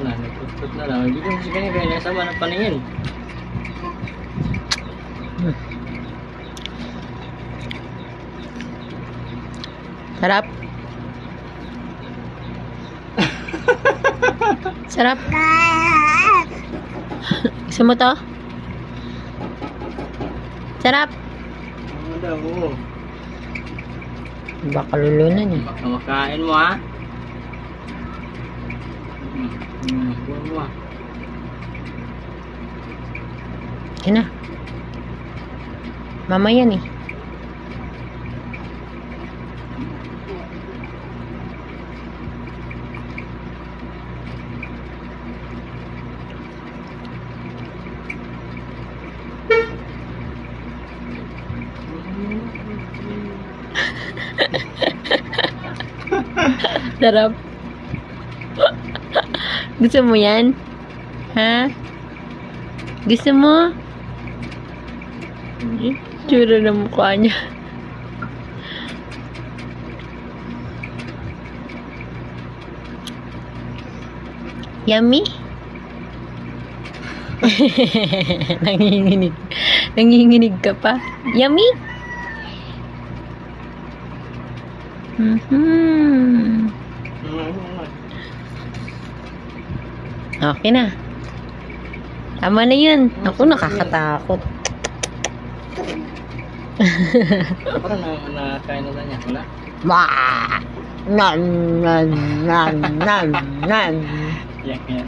na, nagputput na lang. Hindi ko si kanya kaya nasama ng paningin. Sarap. Sarap. Gusto mo to? Sarap. Ano daw, oo. Baka lulunan eh. Baka makain mo ha. Buwan mo ha. Yan na. Mama yan eh. Sarap. Gusto mo yan? Ha? Gusto mo? Tsura ng mukha niya. Yummy? Nanginginig. Nanginginig ka pa. Yummy? Okay na. Tama na yun. Ako nakakatakot. Parang nakain na niya. Wala? Wah! Nan, nan, nan, nan, nan. Yak, yak.